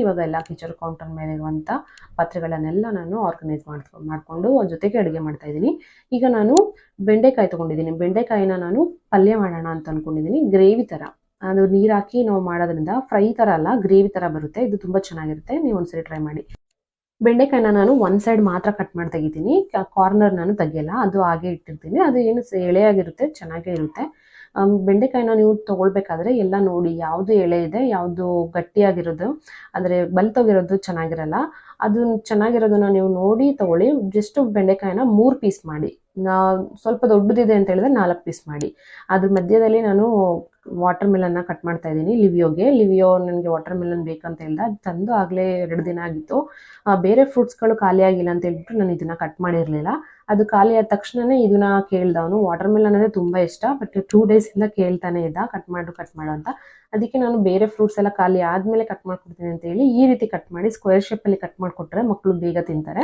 ಇವಾಗ ಎಲ್ಲ kitchen counter ಮೇಲೆ ಇರುವಂಥ ಪಾತ್ರೆಗಳನ್ನೆಲ್ಲ ನಾನು ಆರ್ಗನೈಸ್ ಮಾಡಿಕೊಂಡು ಜೊತೆಗೆ ಅಡುಗೆ ಮಾಡ್ತಾ ಇದ್ದೀನಿ. ಈಗ ನಾನು ಬೆಂಡೆಕಾಯಿ ತೊಗೊಂಡಿದ್ದೀನಿ. ಬೆಂಡೆಕಾಯಿನ ನಾನು ಪಲ್ಯ ಮಾಡೋಣ ಅಂತ ಅಂದ್ಕೊಂಡಿದ್ದೀನಿ. ಗ್ರೇವಿ ಥರ, ಅದು ನೀರು ಹಾಕಿ ನಾವು ಮಾಡೋದ್ರಿಂದ ಫ್ರೈ ಥರ ಅಲ್ಲ, ಗ್ರೇವಿ ಥರ ಬರುತ್ತೆ. ಇದು ತುಂಬ ಚೆನ್ನಾಗಿರುತ್ತೆ, ನೀವು ಒಂದ್ಸರಿ ಟ್ರೈ ಮಾಡಿ. ಬೆಂಡೆಕಾಯಿನ ನಾನು ಒಂದು ಸೈಡ್ ಮಾತ್ರ ಕಟ್ ಮಾಡಿ ತೆಗಿತೀನಿ, ಕಾರ್ನರ್ ನಾನು ತೆಗಿಯಲ್ಲ, ಅದು ಹಾಗೆ ಇಟ್ಟಿರ್ತೀನಿ. ಅದು ಏನು ಎಳೆಯಾಗಿರುತ್ತೆ, ಚೆನ್ನಾಗೇ ಇರುತ್ತೆ. ಬೆಂಡೆಕಾಯಿನ ನೀವು ತೊಗೊಳ್ಬೇಕಾದ್ರೆ ಎಲ್ಲ ನೋಡಿ ಯಾವುದು ಎಳೆ ಇದೆ, ಯಾವುದು ಗಟ್ಟಿಯಾಗಿರೋದು, ಅಂದರೆ ಬಲ್ತೋಗಿರೋದು ಚೆನ್ನಾಗಿರಲ್ಲ. ಅದು ಚೆನ್ನಾಗಿರೋದನ್ನ ನೀವು ನೋಡಿ ತೊಗೊಳ್ಳಿ. ಜಸ್ಟ್ ಬೆಂಡೆಕಾಯಿನ 3 ಪೀಸ್ ಮಾಡಿ, ಸ್ವಲ್ಪ ದೊಡ್ಡದಿದೆ ಅಂತ ಹೇಳಿದ್ರೆ 4 ಪೀಸ್ ಮಾಡಿ. ಅದ್ರ ಮಧ್ಯದಲ್ಲಿ ನಾನು ವಾಟರ್ ಮಿಲನ್ನ ಕಟ್ ಮಾಡ್ತಾ ಇದ್ದೀನಿ. ಲಿವಿಯೋ ನನಗೆ ವಾಟರ್ ಮಿಲನ್ ಬೇಕಂತ ಹೇಳ್ದೆ, ಅದು ತಂದು ಆಗಲೇ 2 ದಿನ ಆಗಿತ್ತು. ಬೇರೆ ಫ್ರೂಟ್ಸ್ಗಳು ಖಾಲಿ ಆಗಿಲ್ಲ ಅಂತ ಹೇಳ್ಬಿಟ್ಟು ನಾನು ಇದನ್ನ ಕಟ್ ಮಾಡಿರಲಿಲ್ಲ. ಅದು ಖಾಲಿ ಆದ ತಕ್ಷಣನೇ ಇದನ್ನ ಕೇಳ್ದವನು. ವಾಟರ್ ಮಿಲನ್ ಅಂದರೆ ತುಂಬ ಇಷ್ಟ, ಬಟ್ 2 ಡೇಸ್ ಇಂದ ಕೇಳ್ತಾನೆ ಇದ್ದ ಕಟ್ ಮಾಡು ಅಂತ. ಅದಕ್ಕೆ ನಾನು ಬೇರೆ ಫ್ರೂಟ್ಸ್ ಎಲ್ಲ ಖಾಲಿ ಆದಮೇಲೆ ಕಟ್ ಮಾಡ್ಕೊಡ್ತೀನಿ ಅಂತ ಹೇಳಿ ಈ ರೀತಿ ಕಟ್ ಮಾಡಿ ಸ್ಕ್ವೇರ್ ಶೇಪಲ್ಲಿ ಕಟ್ ಮಾಡಿಕೊಟ್ರೆ ಮಕ್ಕಳು ಬೇಗ ತಿಂತಾರೆ.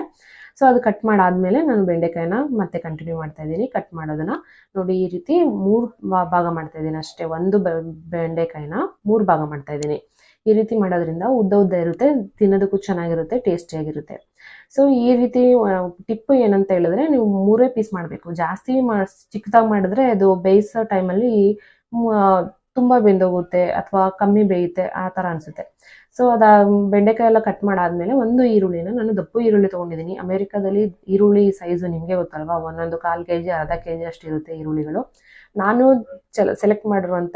ಸೊ ಅದು ಕಟ್ ಮಾಡಾದ್ಮೇಲೆ ನಾನು ಬೆಂಡೆಕಾಯಿನ ಮತ್ತೆ ಕಂಟಿನ್ಯೂ ಮಾಡ್ತಾ ಇದ್ದೀನಿ ಕಟ್ ಮಾಡೋದನ್ನ. ನೋಡಿ, ಈ ರೀತಿ 3 ಭಾಗ ಮಾಡ್ತಾ ಇದ್ದೀನಿ ಅಷ್ಟೇ. ಒಂದು ಬೆಂಡೆಕಾಯಿನ 3 ಭಾಗ ಮಾಡ್ತಾ ಇದ್ದೀನಿ. ಈ ರೀತಿ ಮಾಡೋದ್ರಿಂದ ಉದ್ದ ಇರುತ್ತೆ, ತಿನ್ನೋದಕ್ಕೂ ಚೆನ್ನಾಗಿರುತ್ತೆ, ಟೇಸ್ಟಿಯಾಗಿರುತ್ತೆ. ಸೊ ಈ ರೀತಿ ಟಿಪ್ಪು ಏನಂತ ಹೇಳಿದ್ರೆ, ನೀವು 3 ಪೀಸ್ ಮಾಡಬೇಕು. ಜಾಸ್ತಿ ಚಿಕ್ಕದಾಗಿ ಮಾಡಿದ್ರೆ ಅದು ಬೇಯಿಸೋ ಟೈಮಲ್ಲಿ ತುಂಬ ಬೆಂದೋಗುತ್ತೆ ಅಥವಾ ಕಮ್ಮಿ ಬೇಯುತ್ತೆ, ಆ ಥರ ಅನಿಸುತ್ತೆ. ಸೊ ಬೆಂಡೆಕಾಯಿ ಎಲ್ಲ ಕಟ್ ಮಾಡಾದ್ಮೇಲೆ ಒಂದು ಈರುಳ್ಳಿನ ನಾನು ದಪ್ಪು ಈರುಳ್ಳಿ ತೊಗೊಂಡಿದ್ದೀನಿ. ಅಮೆರಿಕಾದಲ್ಲಿ ಈರುಳ್ಳಿ ಸೈಜು ನಿಮಗೆ ಗೊತ್ತಲ್ವಾ, ಒಂದೊಂದು 1/4 kg ಅರ್ಧ kg ಅಷ್ಟು ಇರುತ್ತೆ ಈರುಳ್ಳಿಗಳು. ನಾನು ಸೆಲೆಕ್ಟ್ ಮಾಡಿರುವಂಥ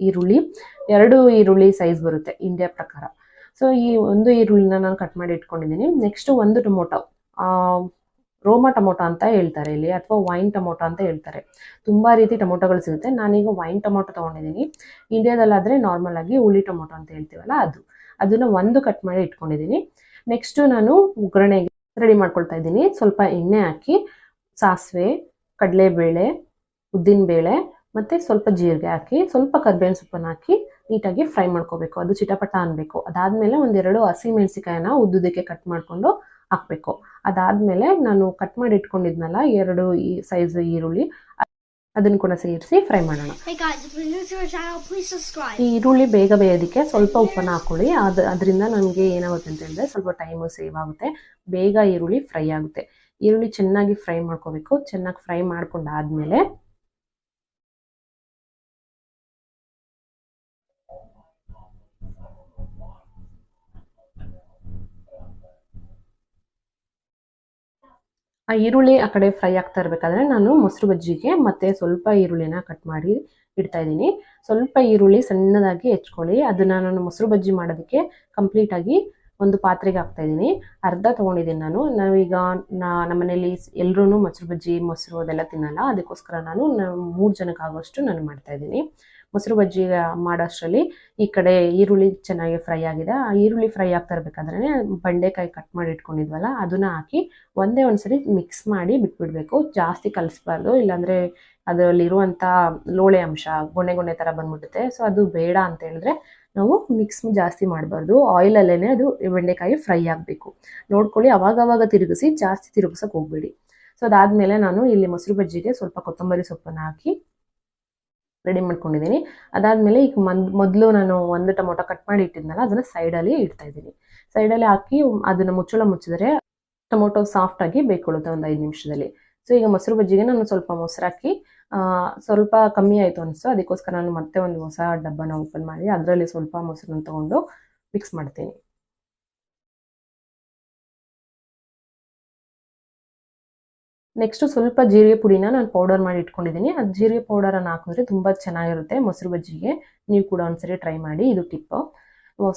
ಈರುಳ್ಳಿ 2 ಈರುಳ್ಳಿ ಸೈಜ್ ಬರುತ್ತೆ ಇಂಡಿಯಾ ಪ್ರಕಾರ. ಸೊ ಈ ಒಂದು ಈರುಳ್ಳಿನ ನಾನು ಕಟ್ ಮಾಡಿ ಇಟ್ಕೊಂಡಿದ್ದೀನಿ. ನೆಕ್ಸ್ಟ್ ಒಂದು ಟೊಮೊಟೊ, ರೋಮಾ ಟೊಮೊಟೊ ಅಂತ ಹೇಳ್ತಾರೆ ಇಲ್ಲಿ, ಅಥವಾ ವೈನ್ ಟೊಮೊಟೊ ಅಂತ ಹೇಳ್ತಾರೆ. ತುಂಬ ರೀತಿ ಟೊಮೊಟೊಗಳು ಸಿಗುತ್ತೆ. ನಾನೀಗ ವೈನ್ ಟೊಮೊಟೊ ತೊಗೊಂಡಿದ್ದೀನಿ. ಇಂಡಿಯಾದಲ್ಲಾದರೆ ನಾರ್ಮಲ್ ಆಗಿ ಹುಳಿ ಟೊಮೊಟೊ ಅಂತ ಹೇಳ್ತೀವಲ್ಲ, ಅದನ್ನ ಒಂದು ಕಟ್ ಮಾಡಿ ಇಟ್ಕೊಂಡಿದ್ದೀನಿ. ನೆಕ್ಸ್ಟು ನಾನು ಒಗ್ಗರಣೆಗೆ ರೆಡಿ ಮಾಡ್ಕೊಳ್ತಾ ಇದ್ದೀನಿ. ಸ್ವಲ್ಪ ಎಣ್ಣೆ ಹಾಕಿ ಸಾಸಿವೆ, ಕಡಲೆಬೇಳೆ, ಉದ್ದಿನಬೇಳೆ ಮತ್ತು ಸ್ವಲ್ಪ ಜೀರಿಗೆ ಹಾಕಿ ಸ್ವಲ್ಪ ಕರ್ಬೇವಿನ ಸೊಪ್ಪನ್ನು ಹಾಕಿ ನೀಟಾಗಿ ಫ್ರೈ ಮಾಡ್ಕೋಬೇಕು. ಅದು ಚಿಟಪಟ ಅನ್ಬೇಕು. ಅದಾದಮೇಲೆ 1-2 ಹಸಿಮೆಣಸಿಕಾಯಿನ ಉದ್ದುದಕ್ಕೆ ಕಟ್ ಮಾಡಿಕೊಂಡು ಹಾಕಬೇಕು. ಅದಾದಮೇಲೆ ನಾನು ಕಟ್ ಮಾಡಿ ಇಟ್ಕೊಂಡಿದ್ನಲ್ಲ 2 ಸೈಜ್ ಈರುಳ್ಳಿ, ಅದನ್ನು ಕೂಡ ಸೇರಿಸಿ ಫ್ರೈ ಮಾಡೋಣ. ಈ ಈರುಳ್ಳಿ ಬೇಗ ಬೇಯೋದಕ್ಕೆ ಸ್ವಲ್ಪ ಉಪ್ಪನ್ನು ಹಾಕೊಳ್ಳಿ. ಅದರಿಂದ ನನಗೆ ಏನಾಗುತ್ತೆ ಅಂತ ಹೇಳಿದ್ರೆ ಸ್ವಲ್ಪ ಟೈಮು ಸೇವ್ ಆಗುತ್ತೆ, ಬೇಗ ಈರುಳ್ಳಿ ಫ್ರೈ ಆಗುತ್ತೆ. ಈರುಳ್ಳಿ ಚೆನ್ನಾಗಿ ಫ್ರೈ ಮಾಡ್ಕೋಬೇಕು. ಚೆನ್ನಾಗಿ ಫ್ರೈ ಮಾಡ್ಕೊಂಡಾದ್ಮೇಲೆ ಆ ಈರುಳ್ಳಿ ಆ ಕಡೆ ಫ್ರೈ ಆಗ್ತಾ ಇರಬೇಕಾದ್ರೆ ನಾನು ಮೊಸರು ಬಜ್ಜಿಗೆ ಮತ್ತೆ ಸ್ವಲ್ಪ ಈರುಳ್ಳಿನ ಕಟ್ ಮಾಡಿ ಇಡ್ತಾ ಇದ್ದೀನಿ. ಸ್ವಲ್ಪ ಈರುಳ್ಳಿ ಸಣ್ಣದಾಗಿ ಹೆಚ್ಕೊಳ್ಳಿ. ಅದನ್ನ ನಾನು ಮೊಸರು ಬಜ್ಜಿ ಮಾಡೋದಕ್ಕೆ ಕಂಪ್ಲೀಟಾಗಿ ಒಂದು ಪಾತ್ರೆಗೆ ಹಾಕ್ತಾ ಇದ್ದೀನಿ. ಅರ್ಧ ತೊಗೊಂಡಿದ್ದೀನಿ ನಾನು. ನಾವೀಗ ನಮ್ಮ ಮನೇಲಿ ಎಲ್ಲರೂ ಮೊಸರು ಅದೆಲ್ಲ ತಿನ್ನಲ್ಲ, ಅದಕ್ಕೋಸ್ಕರ ನಾನು 3 ಜನಕ್ಕೆ ಆಗೋಷ್ಟು ನಾನು ಮಾಡ್ತಾ ಇದ್ದೀನಿ. ಮೊಸರು ಬಜ್ಜಿ ಮಾಡೋಷ್ಟರಲ್ಲಿ ಈ ಕಡೆ ಈರುಳ್ಳಿ ಚೆನ್ನಾಗಿ ಫ್ರೈ ಆಗಿದೆ. ಆ ಈರುಳ್ಳಿ ಫ್ರೈ ಆಗ್ತಾ ಇರಬೇಕಾದ್ರೆ ಬೆಂಡೆಕಾಯಿ ಕಟ್ ಮಾಡಿ ಇಟ್ಕೊಂಡಿದ್ವಲ್ಲ ಅದನ್ನ ಹಾಕಿ ಒಂದ್ಸರಿ ಮಿಕ್ಸ್ ಮಾಡಿ ಬಿಟ್ಬಿಡ್ಬೇಕು. ಜಾಸ್ತಿ ಕಲಿಸ್ಬಾರ್ದು, ಇಲ್ಲಾಂದರೆ ಅದರಲ್ಲಿರುವಂಥ ಲೋಳೆ ಅಂಶ ಗೊನೆ ಥರ ಬಂದ್ಬಿಡುತ್ತೆ. ಸೊ ಅದು ಬೇಡ ಅಂತ ಹೇಳಿದ್ರೆ ನಾವು ಮಿಕ್ಸ್ ಜಾಸ್ತಿ ಮಾಡಬಾರ್ದು. ಆಯಿಲಲ್ಲೇ ಅದು ಬೆಂಡೆಕಾಯಿ ಫ್ರೈ ಆಗಬೇಕು. ನೋಡ್ಕೊಳ್ಳಿ, ಅವಾಗವಾಗ ತಿರುಗಿಸಿ, ಜಾಸ್ತಿ ತಿರುಗಿಸೋಕೆ ಹೋಗ್ಬೇಡಿ. ಸೊ ಅದಾದಮೇಲೆ ನಾನು ಇಲ್ಲಿ ಮೊಸರು ಬಜ್ಜಿಗೆ ಸ್ವಲ್ಪ ಕೊತ್ತಂಬರಿ ಸೊಪ್ಪನ್ನು ಹಾಕಿ ರೆಡಿ ಮಾಡ್ಕೊಂಡಿದ್ದೀನಿ. ಅದಾದಮೇಲೆ ಈಗ ಮೊದಲು ನಾನು ಒಂದು ಟೊಮೊಟೊ ಕಟ್ ಮಾಡಿ ಇಟ್ಟಿದ್ನಲ್ಲ ಅದನ್ನು ಸೈಡಲ್ಲಿ ಇಡ್ತಾ ಇದ್ದೀನಿ. ಸೈಡಲ್ಲಿ ಹಾಕಿ ಅದನ್ನು ಮುಚ್ಚಿದ್ರೆ ಟೊಮೊಟೊ ಸಾಫ್ಟಾಗಿ ಬೇಯ್ಕೊಳ್ಳುತ್ತೆ ಒಂದು 5 ನಿಮಿಷದಲ್ಲಿ. ಸೊ ಈಗ ಮೊಸರು ಬಜ್ಜಿಗೆ ನಾನು ಸ್ವಲ್ಪ ಮೊಸರು ಹಾಕಿ ಸ್ವಲ್ಪ ಕಮ್ಮಿ ಆಯಿತು ಅನಿಸ್ತು, ಅದಕ್ಕೋಸ್ಕರ ನಾನು ಮತ್ತೆ ಒಂದು ಹೊಸ ಡಬ್ಬನ ಓಪನ್ ಮಾಡಿ ಅದರಲ್ಲಿ ಸ್ವಲ್ಪ ಮೊಸರನ್ನ ತೊಗೊಂಡು ಮಿಕ್ಸ್ ಮಾಡ್ತೀನಿ. ನೆಕ್ಸ್ಟು ಸ್ವಲ್ಪ ಜೀರಿಗೆ ಪುಡಿನ ನಾನು ಪೌಡರ್ ಮಾಡಿ ಇಟ್ಕೊಂಡಿದ್ದೀನಿ. ಅದು ಜೀರಿಗೆ ಪೌಡರನ್ನು ಹಾಕಿದ್ರೆ ತುಂಬ ಚೆನ್ನಾಗಿರುತ್ತೆ ಮೊಸರು ಬಜ್ಜಿಗೆ. ನೀವು ಕೂಡ ಒಂದ್ಸರಿ ಟ್ರೈ ಮಾಡಿ, ಇದು ಟಿಪ್ಪು.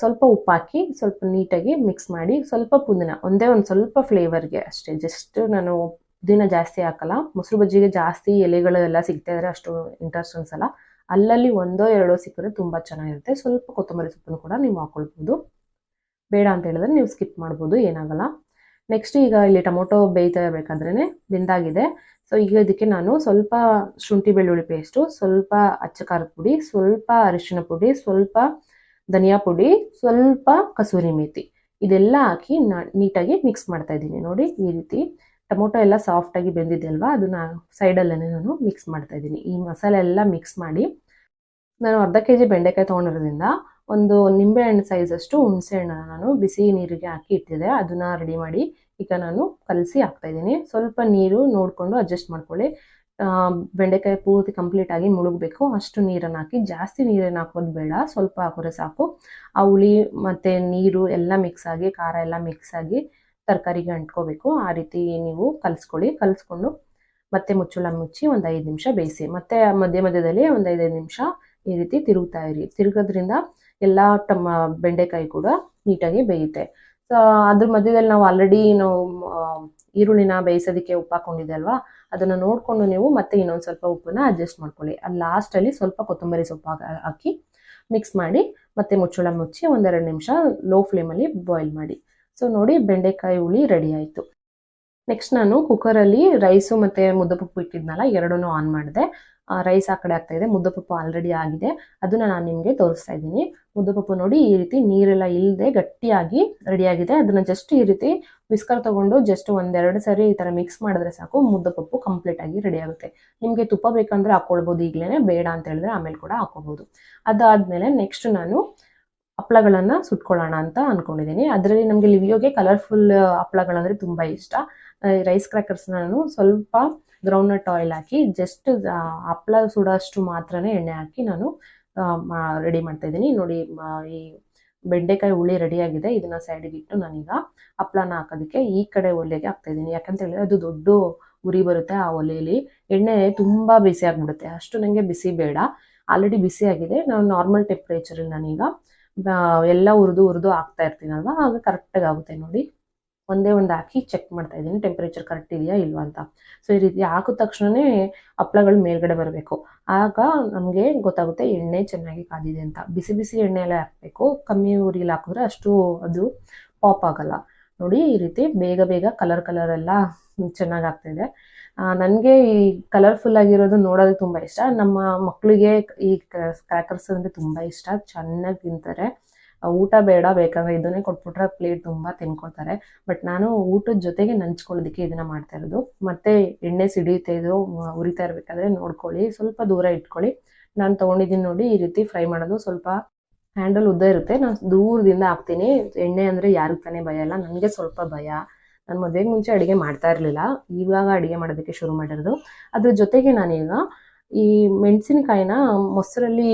ಸ್ವಲ್ಪ ಉಪ್ಪು ಹಾಕಿ ಸ್ವಲ್ಪ ನೀಟಾಗಿ ಮಿಕ್ಸ್ ಮಾಡಿ, ಸ್ವಲ್ಪ ಪುದೀನ, ಒಂದೇ ಒಂದು ಸ್ವಲ್ಪ ಫ್ಲೇವರ್ಗೆ ಅಷ್ಟೇ. ಜಸ್ಟ್ ನಾನು ಪುದೀನ ಜಾಸ್ತಿ ಹಾಕಲ್ಲ. ಮೊಸರು ಬಜ್ಜಿಗೆ ಜಾಸ್ತಿ ಎಲೆಗಳು ಎಲ್ಲ ಸಿಗ್ತಾ ಇದ್ರೆ ಅಷ್ಟು ಇಂಟ್ರೆಸ್ಟ್ ಅನ್ಸಲ್ಲ. ಅಲ್ಲಲ್ಲಿ 1-2 ಸಿಕ್ಕಿದ್ರೆ ತುಂಬ ಚೆನ್ನಾಗಿರುತ್ತೆ. ಸ್ವಲ್ಪ ಕೊತ್ತಂಬರಿ ಸೊಪ್ಪನ್ನು ಕೂಡ ನೀವು ಹಾಕೊಳ್ಬೋದು. ಬೇಡ ಅಂತ ಹೇಳಿದ್ರೆ ನೀವು ಸ್ಕಿಪ್ ಮಾಡ್ಬೋದು, ಏನಾಗಲ್ಲ. ನೆಕ್ಸ್ಟ್ ಈಗ ಇಲ್ಲಿ ಟೊಮೊಟೊ ಬೇಯ್ತಾ ಇರಬೇಕಾದ್ರೇ ಬೆಂದಾಗಿದೆ. ಸೊ ಈಗ ಇದಕ್ಕೆ ನಾನು ಸ್ವಲ್ಪ ಶುಂಠಿ ಬೆಳ್ಳುಳ್ಳಿ ಪೇಸ್ಟು, ಸ್ವಲ್ಪ ಅಚ್ಚ ಖಾರದ ಪುಡಿ, ಸ್ವಲ್ಪ ಅರಿಶಿನ ಪುಡಿ, ಸ್ವಲ್ಪ ಧನಿಯಾ ಪುಡಿ, ಸ್ವಲ್ಪ ಕಸೂರಿ ಮೇಥಿ ಇದೆಲ್ಲ ಹಾಕಿ ನೀಟಾಗಿ ಮಿಕ್ಸ್ ಮಾಡ್ತಾ ಇದ್ದೀನಿ. ನೋಡಿ, ಈ ರೀತಿ ಟೊಮೊಟೊ ಎಲ್ಲ ಸಾಫ್ಟಾಗಿ ಬೆಂದಿದೆ ಅಲ್ವಾ, ಅದನ್ನ ಸೈಡಲ್ಲೇ ನಾನು ಮಿಕ್ಸ್ ಮಾಡ್ತಾ ಇದ್ದೀನಿ. ಈ ಮಸಾಲೆ ಎಲ್ಲ ಮಿಕ್ಸ್ ಮಾಡಿ, ನಾನು ಅರ್ಧ kg ಬೆಂಡೆಕಾಯಿ ತೊಗೊಂಡಿರೋದ್ರಿಂದ ಒಂದು ನಿಂಬೆಹಣ್ಣು ಸೈಜಷ್ಟು ಹುಣಸೆ ಹಣ್ಣನ್ನು ನಾನು ಬಿಸಿ ನೀರಿಗೆ ಹಾಕಿ ಇಟ್ಟಿದ್ದೆ. ಅದನ್ನ ರೆಡಿ ಮಾಡಿ ಈಗ ನಾನು ಕಲಸಿ ಹಾಕ್ತಾಯಿದ್ದೀನಿ. ಸ್ವಲ್ಪ ನೀರು ನೋಡಿಕೊಂಡು ಅಡ್ಜಸ್ಟ್ ಮಾಡ್ಕೊಳ್ಳಿ. ಬೆಂಡೆಕಾಯಿ ಪೂರ್ತಿ ಕಂಪ್ಲೀಟ್ ಆಗಿ ಮುಳುಗಬೇಕು ಅಷ್ಟು ನೀರನ್ನು ಹಾಕಿ. ಜಾಸ್ತಿ ನೀರನ್ನು ಹಾಕೋದು ಬೇಡ, ಸ್ವಲ್ಪ ಹಾಕಿದ್ರೆ ಸಾಕು. ಆ ಹುಳಿ ಮತ್ತು ನೀರು ಎಲ್ಲ ಮಿಕ್ಸ್ ಆಗಿ, ಖಾರ ಎಲ್ಲ ಮಿಕ್ಸ್ ಆಗಿ ತರಕಾರಿಗೆ ಅಂಟ್ಕೋಬೇಕು. ಆ ರೀತಿ ನೀವು ಕಲಿಸ್ಕೊಂಡು ಮತ್ತೆ ಮುಚ್ಚಳ ಮುಚ್ಚಿ ಒಂದು 5 ನಿಮಿಷ ಬೇಯಿಸಿ. ಮತ್ತೆ ಮಧ್ಯದಲ್ಲಿ ಒಂದು 5 ನಿಮಿಷ ಈ ರೀತಿ ತಿರುಗ್ತಾ ಇರಿ. ತಿರುಗೋದ್ರಿಂದ ಎಲ್ಲ ಬೆಂಡೆಕಾಯಿ ಕೂಡ ನೀಟಾಗಿ ಬೇಯುತ್ತೆ. ಸೊ ಅದ್ರ ಮಧ್ಯದಲ್ಲಿ ನಾವು ಆಲ್ರೆಡಿ ಈರುಳ್ಳಿನ ಬೇಯಿಸೋದಕ್ಕೆ ಉಪ್ಪು ಹಾಕೊಂಡಿದ್ದೆ ಅಲ್ವಾ, ಅದನ್ನು ನೋಡಿಕೊಂಡು ನೀವು ಮತ್ತೆ ಇನ್ನೊಂದು ಸ್ವಲ್ಪ ಉಪ್ಪನ್ನ ಅಡ್ಜಸ್ಟ್ ಮಾಡ್ಕೊಳ್ಳಿ. ಅದು ಲಾಸ್ಟಲ್ಲಿ ಸ್ವಲ್ಪ ಕೊತ್ತಂಬರಿ ಸೊಪ್ಪು ಹಾಕಿ ಮಿಕ್ಸ್ ಮಾಡಿ ಮತ್ತೆ ಮುಚ್ಚಳ ಮುಚ್ಚಿ 1-2 ನಿಮಿಷ ಲೋ ಫ್ಲೇಮಲ್ಲಿ ಬಾಯ್ಲ್ ಮಾಡಿ. ಸೊ ನೋಡಿ, ಬೆಂಡೆಕಾಯಿ ಹುಳಿ ರೆಡಿ ಆಯಿತು. ನೆಕ್ಸ್ಟ್ ನಾನು ಕುಕ್ಕರಲ್ಲಿ ರೈಸು ಮತ್ತು ಮುದ್ದಪಪ್ಪು ಇಟ್ಟಿದ್ನಲ್ಲ, ಎರಡನ್ನೂ ಆನ್ ಮಾಡಿದೆ. ರೈಸ್ ಆ ಕಡೆ ಆಗ್ತಾಯಿದೆ, ಮುದ್ದಪಪ್ಪು ಆಲ್ರೆಡಿ ಆಗಿದೆ. ಅದನ್ನು ನಾನು ನಿಮಗೆ ತೋರಿಸ್ತಾ ಇದ್ದೀನಿ. ಮುದ್ದಪಪ್ಪು ನೋಡಿ ಈ ರೀತಿ ನೀರೆಲ್ಲ ಇಲ್ಲದೆ ಗಟ್ಟಿಯಾಗಿ ರೆಡಿಯಾಗಿದೆ. ಅದನ್ನು ಜಸ್ಟ್ ಈ ರೀತಿ ವಿಸ್ಕರ್ ತೊಗೊಂಡು ಜಸ್ಟ್ 1-2 ಸರಿ ಈ ಥರ ಮಿಕ್ಸ್ ಮಾಡಿದ್ರೆ ಸಾಕು, ಮುದ್ದಪಪ್ಪು ಕಂಪ್ಲೀಟಾಗಿ ರೆಡಿ ಆಗುತ್ತೆ. ನಿಮಗೆ ತುಪ್ಪ ಬೇಕಂದರೆ ಹಾಕ್ಕೊಳ್ಬೋದು ಈಗಲೇ, ಬೇಡ ಅಂತ ಹೇಳಿದ್ರೆ ಆಮೇಲೆ ಕೂಡ ಹಾಕ್ಕೊಬೋದು. ಅದಾದಮೇಲೆ ನೆಕ್ಸ್ಟ್ ನಾನು ಹಪ್ಪಳಗಳನ್ನು ಸುಟ್ಕೊಳ್ಳೋಣ ಅಂತ ಅಂದ್ಕೊಂಡಿದ್ದೀನಿ. ಅದರಲ್ಲಿ ನಮಗೆ ಲಿವಿಯೋಗೆ ಕಲರ್ಫುಲ್ ಹಪ್ಪಳಗಳಂದರೆ ತುಂಬ ಇಷ್ಟ. ರೈಸ್ ಕ್ರ್ಯಾಕರ್ಸ್ ನಾನು ಸ್ವಲ್ಪ ಗ್ರೌಂಡ್ನಟ್ ಆಯಿಲ್ ಹಾಕಿ ಜಸ್ಟ್ ಹಪ್ಪಳ ಸುಡೋಷ್ಟು ಮಾತ್ರನೇ ಎಣ್ಣೆ ಹಾಕಿ ನಾನು ರೆಡಿ ಮಾಡ್ತಾಯಿದ್ದೀನಿ. ನೋಡಿ, ಈ ಬೆಂಡೆಕಾಯಿ ಹುಳಿ ರೆಡಿಯಾಗಿದೆ. ಇದನ್ನು ಸೈಡಿಗೆ ಇಟ್ಟು ನಾನೀಗ ಹಪ್ಪಳನ ಹಾಕೋದಕ್ಕೆ ಈ ಕಡೆ ಒಲೆಗೆ ಹಾಕ್ತಾಯಿದ್ದೀನಿ. ಯಾಕಂತ ಹೇಳಿದ್ರೆ ಅದು ದೊಡ್ಡ ಉರಿ ಬರುತ್ತೆ ಆ ಒಲೆಯಲ್ಲಿ. ಎಣ್ಣೆ ತುಂಬ ಬಿಸಿ ಆಗಿಬಿಡುತ್ತೆ, ಅಷ್ಟು ನನಗೆ ಬಿಸಿ ಬೇಡ. ಆಲ್ರೆಡಿ ಬಿಸಿ ಆಗಿದೆ. ನಾನು ನಾರ್ಮಲ್ ಟೆಂಪ್ರೇಚರಲ್ಲಿ ನಾನೀಗ ಎಲ್ಲ ಹುರಿದು ಹಾಕ್ತಾ ಇರ್ತೀನಲ್ವ, ಆಗ ಕರೆಕ್ಟಾಗಿ ಆಗುತ್ತೆ. ನೋಡಿ, ಒಂದೇ ಒಂದು ಹಾಕಿ ಚೆಕ್ ಮಾಡ್ತಾ ಇದ್ದೀನಿ ಟೆಂಪ್ರೇಚರ್ ಕರೆಕ್ಟ್ ಇದೆಯಾ ಇಲ್ವಾ ಅಂತ. ಸೊ ಈ ರೀತಿ ಹಾಕಿದ ತಕ್ಷಣವೇ ಹಪ್ಪಳಗಳು ಮೇಲ್ಗಡೆ ಬರಬೇಕು, ಆಗ ನಮಗೆ ಗೊತ್ತಾಗುತ್ತೆ ಎಣ್ಣೆ ಚೆನ್ನಾಗಿ ಕಾದಿದೆ ಅಂತ. ಬಿಸಿ ಬಿಸಿ ಎಣ್ಣೆಯಲ್ಲೇ ಹಾಕಬೇಕು, ಕಮ್ಮಿ ಉರಿಲಿ ಹಾಕಿದ್ರೆ ಅಷ್ಟು ಅದು ಪಾಪ್ ಆಗಲ್ಲ. ನೋಡಿ, ಈ ರೀತಿ ಬೇಗ ಕಲರ್ ಎಲ್ಲ ಚೆನ್ನಾಗಿ ಆಗ್ತಾಯಿದೆ. ನನಗೆ ಈ ಕಲರ್ಫುಲ್ ಆಗಿರೋದು ನೋಡೋದಕ್ಕೆ ತುಂಬ ಇಷ್ಟ. ನಮ್ಮ ಮಕ್ಕಳಿಗೆ ಈ ಕ್ರ್ಯಾಕರ್ಸ್ ಅಂದರೆ ತುಂಬ ಇಷ್ಟ, ಚೆನ್ನಾಗಿ ತಿಂತಾರೆ. ಊಟ ಬೇಡ, ಬೇಕಂದ್ರೆ ಇದನ್ನೇ ಕೊಟ್ಬಿಟ್ರೆ ಪ್ಲೇಟ್ ತುಂಬ ತಿನ್ಕೊಳ್ತಾರೆ. ಬಟ್ ನಾನು ಊಟದ ಜೊತೆಗೆ ನಂಚ್ಕೊಳ್ಳೋದಕ್ಕೆ ಇದನ್ನು ಮಾಡ್ತಾ ಇರೋದು. ಮತ್ತು ಎಣ್ಣೆ ಸಿಡಿಯುತ್ತೆ, ಇದು ಉರಿತಾ ಇರಬೇಕಾದ್ರೆ ನೋಡ್ಕೊಳ್ಳಿ, ಸ್ವಲ್ಪ ದೂರ ಇಟ್ಕೊಳ್ಳಿ. ನಾನು ತೊಗೊಂಡಿದ್ದೀನಿ ನೋಡಿ, ಈ ರೀತಿ ಫ್ರೈ ಮಾಡೋದು. ಸ್ವಲ್ಪ ಹ್ಯಾಂಡಲ್ ಉದ್ದ ಇರುತ್ತೆ, ನಾನು ದೂರದಿಂದ ಹಾಕ್ತೀನಿ. ಎಣ್ಣೆ ಅಂದರೆ ಯಾರಿಗೆ ತಾನೇ ಭಯ ಇಲ್ಲ, ನನಗೆ ಸ್ವಲ್ಪ ಭಯ. ನಾನು ಮದುವೆಗೆ ಮುಂಚೆ ಅಡುಗೆ ಮಾಡ್ತಾ ಇರಲಿಲ್ಲ, ಇವಾಗ ಅಡುಗೆ ಮಾಡೋದಕ್ಕೆ ಶುರು ಮಾಡಿರೋದು. ಅದ್ರ ಜೊತೆಗೆ ನಾನೀಗ ಈ ಮೆಣಸಿನಕಾಯಿನ ಮೊಸರಲ್ಲಿ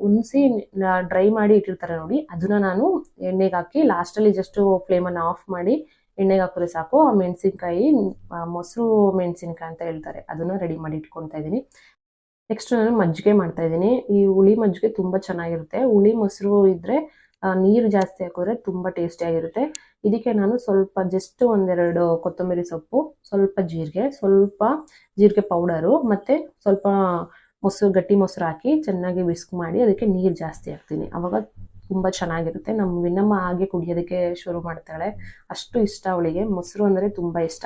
ಉಣಿಸಿ ಡ್ರೈ ಮಾಡಿ ಇಟ್ಟಿರ್ತಾರೆ ನೋಡಿ, ಅದನ್ನು ನಾನು ಎಣ್ಣೆಗೆ ಹಾಕಿ ಲಾಸ್ಟಲ್ಲಿ ಜಸ್ಟು ಫ್ಲೇಮನ್ನು ಆಫ್ ಮಾಡಿ ಎಣ್ಣೆಗೆ ಹಾಕಿದ್ರೆ ಸಾಕು. ಆ ಮೆಣಸಿನ್ಕಾಯಿ ಮೊಸರು ಮೆಣಸಿನ್ಕಾಯಿ ಅಂತ ಹೇಳ್ತಾರೆ, ಅದನ್ನು ರೆಡಿ ಮಾಡಿ ಇಟ್ಕೊತಾ ಇದ್ದೀನಿ. ನೆಕ್ಸ್ಟ್ ನಾನು ಮಜ್ಜಿಗೆ ಮಾಡ್ತಾಯಿದ್ದೀನಿ. ಈ ಹುಳಿ ಮಜ್ಜಿಗೆ ತುಂಬ ಚೆನ್ನಾಗಿರುತ್ತೆ. ಹುಳಿ ಮೊಸರು ಇದ್ದರೆ ನೀರು ಜಾಸ್ತಿ ಹಾಕಿದ್ರೆ ತುಂಬ ಟೇಸ್ಟಿಯಾಗಿರುತ್ತೆ. ಇದಕ್ಕೆ ನಾನು ಸ್ವಲ್ಪ ಜಸ್ಟ್ 1-2 ಕೊತ್ತಂಬರಿ ಸೊಪ್ಪು, ಸ್ವಲ್ಪ ಜೀರಿಗೆ ಪೌಡರು ಮತ್ತು ಸ್ವಲ್ಪ ಗಟ್ಟಿ ಮೊಸರು ಹಾಕಿ ಚೆನ್ನಾಗಿ ವಿಸ್ಕ್ ಮಾಡಿ ಅದಕ್ಕೆ ನೀರು ಜಾಸ್ತಿ ಹಾಕ್ತೀನಿ. ಆವಾಗ ತುಂಬ ಚೆನ್ನಾಗಿರುತ್ತೆ. ನಮ್ಮ ವಿನಮ್ಮ ಹಾಗೆ ಕುಡಿಯೋದಕ್ಕೆ ಶುರು ಮಾಡ್ತಾಳೆ, ಅಷ್ಟು ಇಷ್ಟ ಅವಳಿಗೆ. ಮೊಸರು ಅಂದರೆ ತುಂಬ ಇಷ್ಟ.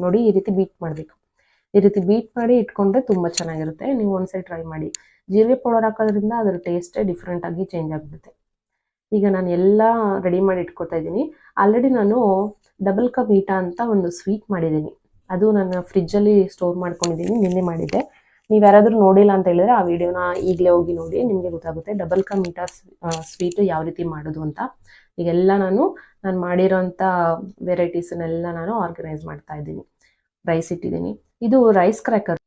ನೋಡಿ ಈ ರೀತಿ ಬೀಟ್ ಮಾಡಬೇಕು. ಈ ರೀತಿ ಬೀಟ್ ಮಾಡಿ ಇಟ್ಕೊಂಡ್ರೆ ತುಂಬ ಚೆನ್ನಾಗಿರುತ್ತೆ. ನೀವು ಒಂದ್ಸರಿ ಟ್ರೈ ಮಾಡಿ. ಜೀರಿಗೆ ಪೌಡರ್ ಹಾಕೋದ್ರಿಂದ ಅದರ ಟೇಸ್ಟೇ ಡಿಫ್ರೆಂಟಾಗಿ ಚೇಂಜ್ ಆಗಿಬಿಡುತ್ತೆ. ಈಗ ನಾನು ಎಲ್ಲ ರೆಡಿ ಮಾಡಿ ಇಟ್ಕೊತಾ ಇದ್ದೀನಿ. ಆಲ್ರೆಡಿ ನಾನು ಡಬಲ್ ಕಾ ಮೀಠಾ ಅಂತ ಒಂದು ಸ್ವೀಟ್ ಮಾಡಿದ್ದೀನಿ. ಅದು ನಾನು ಫ್ರಿಜ್ಜಲ್ಲಿ ಸ್ಟೋರ್ ಮಾಡ್ಕೊಂಡಿದ್ದೀನಿ, ನಿನ್ನೆ ಮಾಡಿದ್ದೆ. ನೀವು ಯಾರಾದರೂ ನೋಡಿಲ್ಲ ಅಂತ ಹೇಳಿದ್ರೆ ಆ ವಿಡಿಯೋನ ಈಗಲೇ ಹೋಗಿ ನೋಡಿ, ನಿಮಗೆ ಗೊತ್ತಾಗುತ್ತೆ ಡಬಲ್ ಕಾ ಮೀಠಾ ಸ್ವೀಟು ಯಾವ ರೀತಿ ಮಾಡೋದು ಅಂತ. ಈಗೆಲ್ಲ ನಾನು ಮಾಡಿರೋಂಥ ವೆರೈಟೀಸನ್ನೆಲ್ಲ ನಾನು ಆರ್ಗನೈಸ್ ಮಾಡ್ತಾ ಇದ್ದೀನಿ. ರೈಸ್ ಇಟ್ಟಿದ್ದೀನಿ. ಇದು ರೈಸ್ ಕ್ರ್ಯಾಕರ್,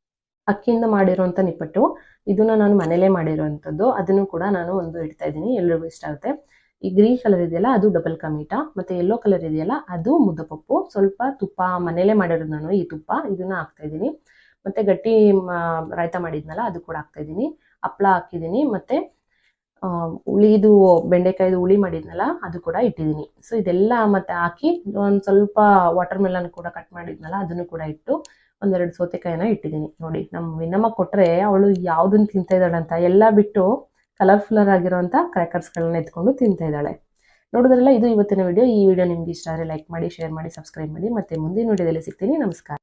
ಅಕ್ಕಿಯಿಂದ ಮಾಡಿರೋಂಥ ನಿಪ್ಪಟ್ಟು. ಇದನ್ನು ನಾನು ಮನೇಲೇ ಮಾಡಿರೋವಂಥದ್ದು. ಅದನ್ನು ಕೂಡ ನಾನು ಒಂದು ಇಡ್ತಾ ಇದ್ದೀನಿ, ಎಲ್ರಿಗೂ ಇಷ್ಟ ಆಗುತ್ತೆ. ಈ ಗ್ರೀನ್ ಕಲರ್ ಇದೆಯಲ್ಲ ಅದು ಡಬಲ್ ಕಾ ಮೀಠಾ, ಮತ್ತು ಯೆಲ್ಲೋ ಕಲರ್ ಇದೆಯಲ್ಲ ಅದು ಮುದ್ದಪಪ್ಪು. ಸ್ವಲ್ಪ ತುಪ್ಪ ಮನೇಲೇ ಮಾಡಿರೋದು ನಾನು, ಈ ತುಪ್ಪ ಇದನ್ನು ಹಾಕ್ತಾ ಇದ್ದೀನಿ. ಮತ್ತು ಗಟ್ಟಿ ರಾಯ್ತ ಮಾಡಿದ್ನಲ್ಲ ಅದು ಕೂಡ ಹಾಕ್ತಾ ಇದ್ದೀನಿ. ಹಪ್ಪಳ ಹಾಕಿದ್ದೀನಿ, ಮತ್ತು ಹುಳಿದು ಬೆಂಡೆಕಾಯಿದು ಹುಳಿ ಮಾಡಿದ್ನಲ್ಲ ಅದು ಕೂಡ ಇಟ್ಟಿದ್ದೀನಿ. ಸೊ ಇದೆಲ್ಲ ಮತ್ತೆ ಹಾಕಿ ಒಂದು ಸ್ವಲ್ಪ ವಾಟರ್ ಮೆಲನ್ ಕೂಡ ಕಟ್ ಮಾಡಿದ್ನಲ್ಲ ಅದನ್ನು ಕೂಡ ಇಟ್ಟು 1-2 ಸೌತೆಕಾಯಿನ ಇಟ್ಟಿದ್ದೀನಿ. ನೋಡಿ, ನಮ್ಮ ವಿನಮ್ಮ ಕೊಟ್ಟರೆ ಅವಳು ಯಾವುದನ್ನು ತಿಂತಾ ಇದ್ದಾಳಂತ ಎಲ್ಲ ಬಿಟ್ಟು ಕಲರ್ಫುಲ್ಲರ್ ಆಗಿರೋಂಥ ಕ್ರ್ಯಾಕರ್ಸ್ಗಳನ್ನ ಎತ್ಕೊಂಡು ತಿಂತಾ ಇದ್ದಾಳೆ. ನೋಡಿದ್ರಲ್ಲ, ಇದು ಇವತ್ತಿನ ವಿಡಿಯೋ. ಈ ವಿಡಿಯೋ ನಿಮ್ಗೆ ಇಷ್ಟ ಆದರೆ ಲೈಕ್ ಮಾಡಿ, ಶೇರ್ ಮಾಡಿ, ಸಬ್ಸ್ಕ್ರೈಬ್ ಮಾಡಿ. ಮತ್ತೆ ಮುಂದಿನ ವಿಡಿಯೋದಲ್ಲಿ ಸಿಗ್ತೀನಿ. ನಮಸ್ಕಾರ.